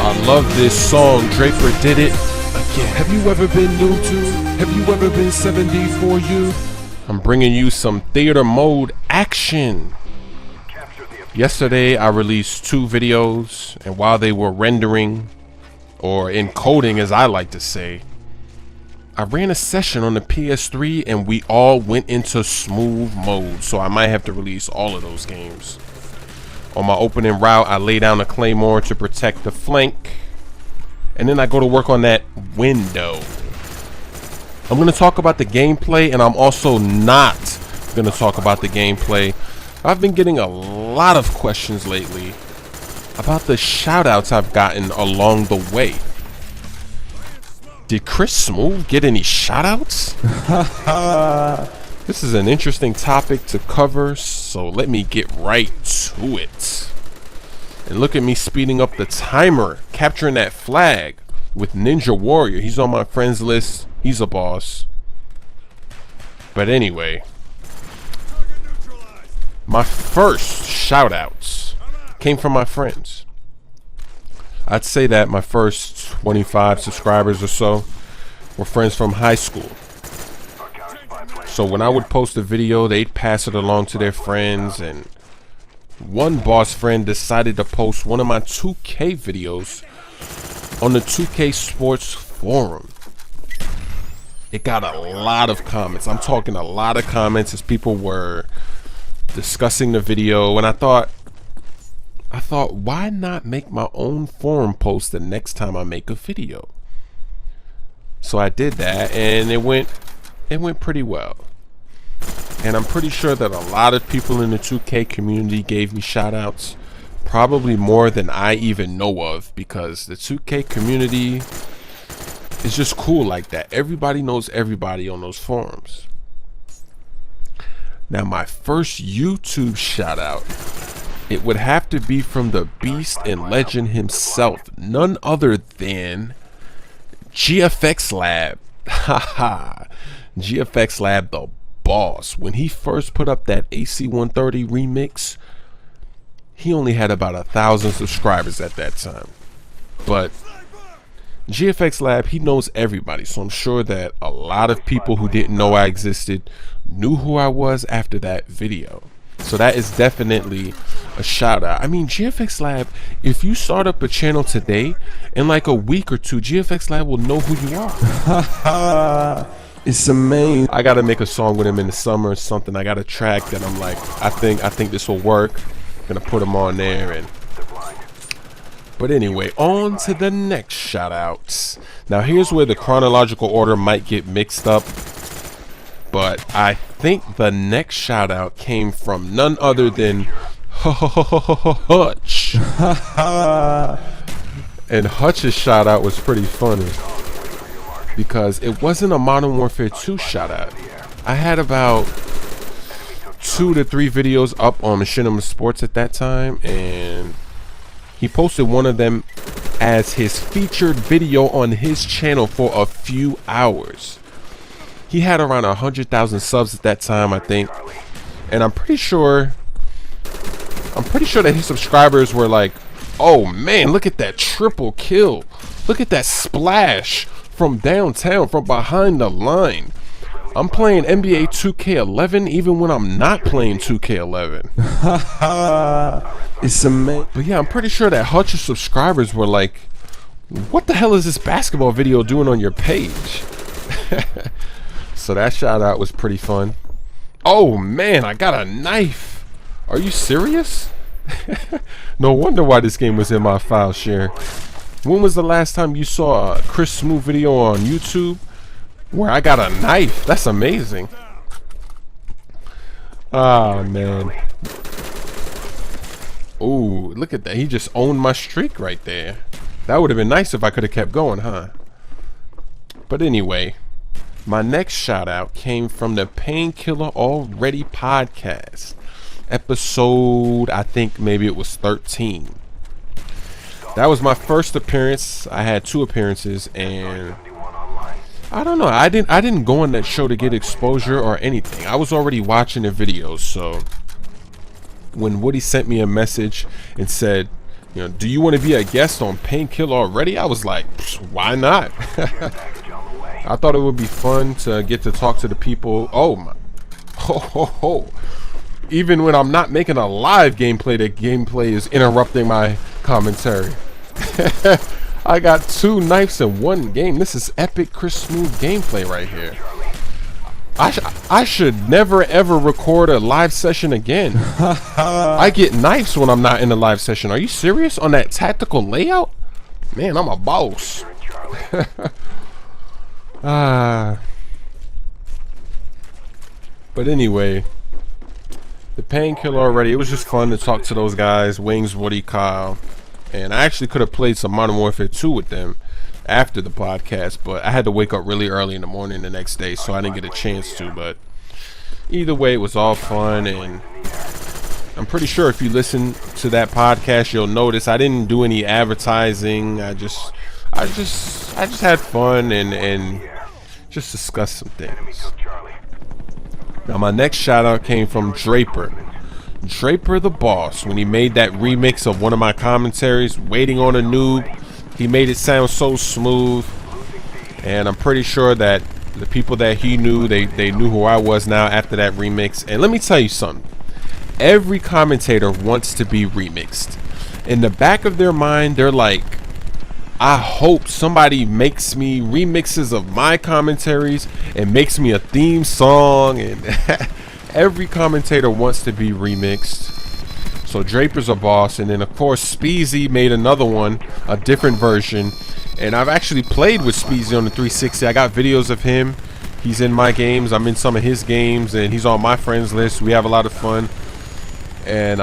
I love this song. Draper did it again. Have you ever been new to? Have you ever been 70 for you? I'm bringing you some theater mode action. Yesterday I released 2 videos, and while they were rendering, or encoding as I like to say, I ran a session on the PS3 and we all went into Smoove mode, so I might have to release all of those games. On my opening route, I lay down a claymore to protect the flank, and then I go to work on that window. I'm going to talk about the gameplay, and I'm also not going to talk about the gameplay. I've been getting a lot of questions lately about the shoutouts I've gotten along the way. Did Chris Smoove get any shoutouts? This is an interesting topic to cover, so let me get right to it. And look at me speeding up the timer, capturing that flag with Ninja Warrior. He's on my friends list. He's a boss. But anyway, my first shoutouts came from my friends. I'd say that my first 25 subscribers or so were friends from high school. So when I would post a video, they'd pass it along to their friends, and one boss friend decided to post one of my 2K videos on the 2K Sports forum. It got a lot of comments. I'm talking a lot of comments as people were discussing the video, and I thought, why not make my own forum post the next time I make a video? So I did that, and it went pretty well. And I'm pretty sure that a lot of people in the 2K community gave me shoutouts, probably more than I even know of, because the 2K community is just cool like that. Everybody knows everybody on those forums. Now, my first YouTube shoutout, it would have to be from the beast and legend himself, none other than GFXlab. Haha, GFXlab, the boss. When he first put up that AC-130 remix, he only had about 1,000 subscribers at that time. But GFXlab, he knows everybody, so I'm sure that a lot of people who didn't know I existed knew who I was after that video. So that is definitely a shout out. I mean, GFXlab, if you start up a channel today, in like a week or two, GFXlab will know who you are. It's amazing. I gotta make a song with him in the summer or something. I got a track that I'm like, I think this will work. I'm gonna put him on there. And but anyway, on to the next shout outs. Now here's where the chronological order might get mixed up, but I think the next shout out came from none other than Hutch. And Hutch's shout out was pretty funny because it wasn't a Modern Warfare 2 shout out. I had about 2 to 3 videos up on Machinima Sports at that time, and he posted one of them as his featured video on his channel for a few hours. He had around 100,000 subs at that time, I think, and I'm pretty sure that his subscribers were like, "Oh man, look at that triple kill! Look at that splash from downtown, from behind the line. I'm playing NBA 2K11 even when I'm not playing 2K11." It's amazing. But yeah, I'm pretty sure that Hutch's subscribers were like, "What the hell is this basketball video doing on your page?" So that shout out was pretty fun. Oh man, I got a knife. Are you serious? No wonder why this game was in my file share. When was the last time you saw a Chris Smoove video on YouTube where I got a knife? That's amazing. Oh man. Ooh, look at that. He just owned my streak right there. That would have been nice if I could have kept going, huh? But anyway, my next shout out came from the Painkiller Already podcast. Episode, I think maybe it was 13. That was my first appearance. I had 2 appearances, and I don't know, I didn't go on that show to get exposure or anything. I was already watching the videos, so when Woody sent me a message and said, You know, do you want to be a guest on Painkiller already? I was like, why not? I thought it would be fun to get to talk to the people. Oh my, even when I'm not making a live gameplay, the gameplay is interrupting my commentary. I got 2 knives in 1 game. This is epic Chris Smoove gameplay right here. I should never ever record a live session again. I get knives when I'm not in a live session. Are you serious? On that tactical layout? Man, I'm a boss. But anyway, the Painkiller already. It was just fun to talk to those guys, Wings, Woody, Kyle. And I actually could have played some Modern Warfare 2 with them after the podcast, but I had to wake up really early in the morning the next day, so I didn't get a chance to. But either way, it was all fun, and I'm pretty sure if you listen to that podcast, you'll notice I didn't do any advertising. I just had fun and just discussed some things. Now my next shout out came from Draper. Draper the boss, when he made that remix of one of my commentaries, Waiting on a Noob. He made it sound so smooth, and I'm pretty sure that the people that he knew, they knew who I was now after that remix. And let me tell you something, every commentator wants to be remixed. In the back of their mind, they're like, I hope somebody makes me remixes of my commentaries and makes me a theme song. And every commentator wants to be remixed. So Draper's a boss, and then of course Speezy made another one, a different version, and I've actually played with Speezy on the 360. I got videos of him. He's in my games, I'm in some of his games, and he's on my friends list. We have a lot of fun, and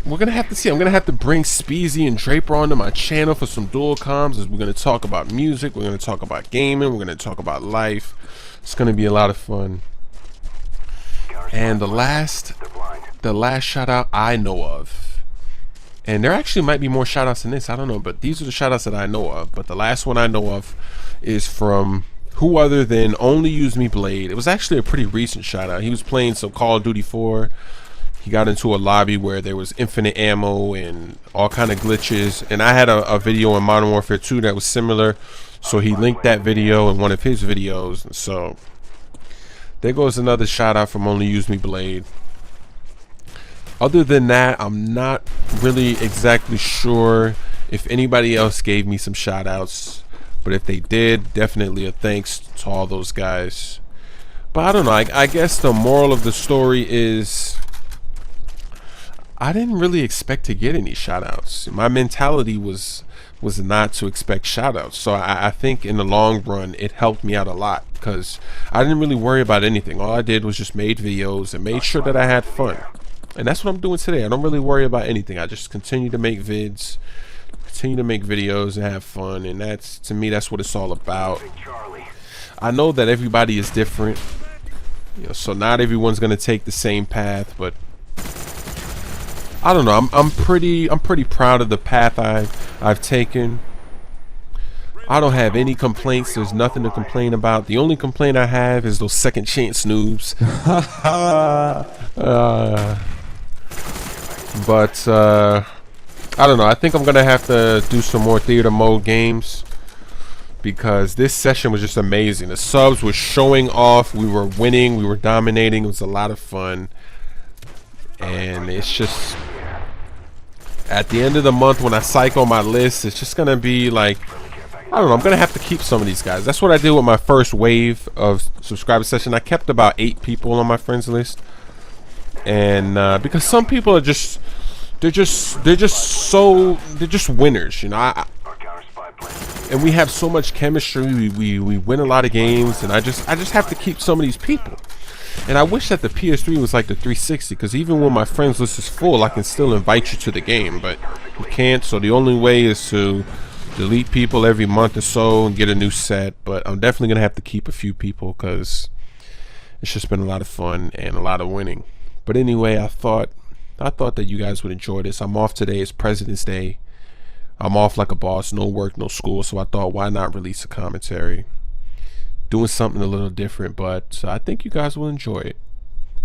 we're gonna have to see. I'm gonna have to bring Speezy and Draper onto my channel for some dual comms, as we're gonna talk about music, we're gonna talk about gaming, we're gonna talk about life. It's gonna be a lot of fun. And the last shout out I know of, and there actually might be more shout outs than this, I don't know, but these are the shout outs that I know of. But the last one I know of is from who other than ONLYUSEmeBLADE. It was actually a pretty recent shout out. He was playing some Call of Duty 4. He got into a lobby where there was infinite ammo and all kind of glitches, and I had a video in Modern Warfare 2 that was similar, so he linked that video in one of his videos. So there goes another shout out from ONLYUSEmeBLADE. Other than that, I'm not really exactly sure if anybody else gave me some shout outs, but if they did, definitely a thanks to all those guys. But I don't know, I guess the moral of the story is I didn't really expect to get any shout outs. My mentality was not to expect shout outs, so I think in the long run it helped me out a lot, because I didn't really worry about anything. All I did was just made videos and made sure that I had fun. And that's what I'm doing today. I don't really worry about anything. I just continue to make vids, continue to make videos and have fun. And that's, to me, that's what it's all about. I know that everybody is different, you know, so not everyone's gonna take the same path. But I don't know. I'm pretty proud of the path I've taken. I don't have any complaints. There's nothing to complain about. The only complaint I have is those second chance noobs. But I don't know. I think I'm gonna have to do some more theater mode games, because this session was just amazing. The subs were showing off. We were winning. We were dominating. It was a lot of fun. And it's just, at the end of the month when I cycle my list, it's just gonna be like, I don't know, I'm gonna have to keep some of these guys. That's what I did with my first wave of subscriber session. I kept about 8 people on my friends list, and because some people are just they're just winners, you know. And we have so much chemistry. We win a lot of games, and I just have to keep some of these people. And I wish that the PS3 was like the 360, because even when my friends list is full, I can still invite you to the game, but you can't. So the only way is to delete people every month or so and get a new set. But I'm definitely gonna have to keep a few people, because it's just been a lot of fun and a lot of winning. But anyway, I thought that you guys would enjoy this. I'm off today. It's President's Day. I'm off like a boss. No work, no school. So I thought, why not release a commentary? Doing something a little different, but I think you guys will enjoy it.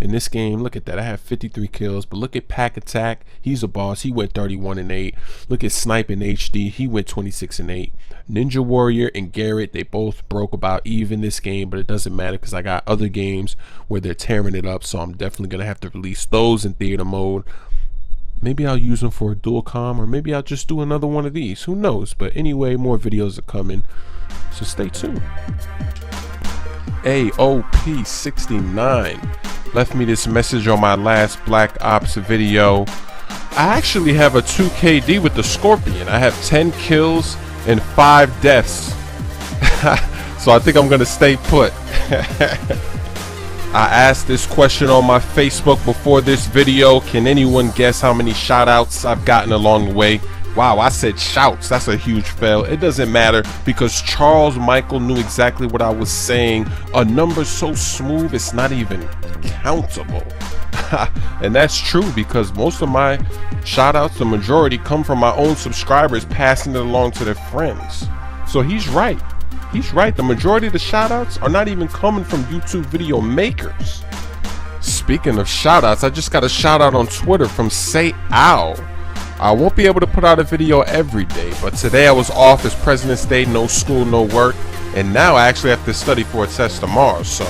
in this game. Look at that. I have 53 kills, but look at Pack Attack. He's a boss. He went 31-8. Look at Sniping HD. He went 26-8. Ninja Warrior and Garrett, they both broke about even this game, but it doesn't matter because I got other games where they're tearing it up, so I'm definitely going to have to release those in theater mode. Maybe I'll use them for a dual com, or maybe I'll just do another one of these. Who knows? But anyway, more videos are coming, so stay tuned. AOP69 left me this message on my last Black Ops video. I actually have a 2KD with the Scorpion. I have 10 kills and 5 deaths. So I think I'm gonna stay put. I asked this question on my Facebook before this video. Can anyone guess how many shout outs I've gotten along the way? Wow, I said shouts. That's a huge fail. It doesn't matter because Charles Michael knew exactly what I was saying. A number so smooth it's not even countable. And that's true because most of my shout outs, the majority, come from my own subscribers passing it along to their friends. So he's right. He's right. The majority of the shout outs are not even coming from YouTube video makers. Speaking of shout outs, I just got a shout out on Twitter from Say Ow. I won't be able to put out a video every day, but today I was off as President's Day, no school, no work, and now I actually have to study for a test tomorrow, so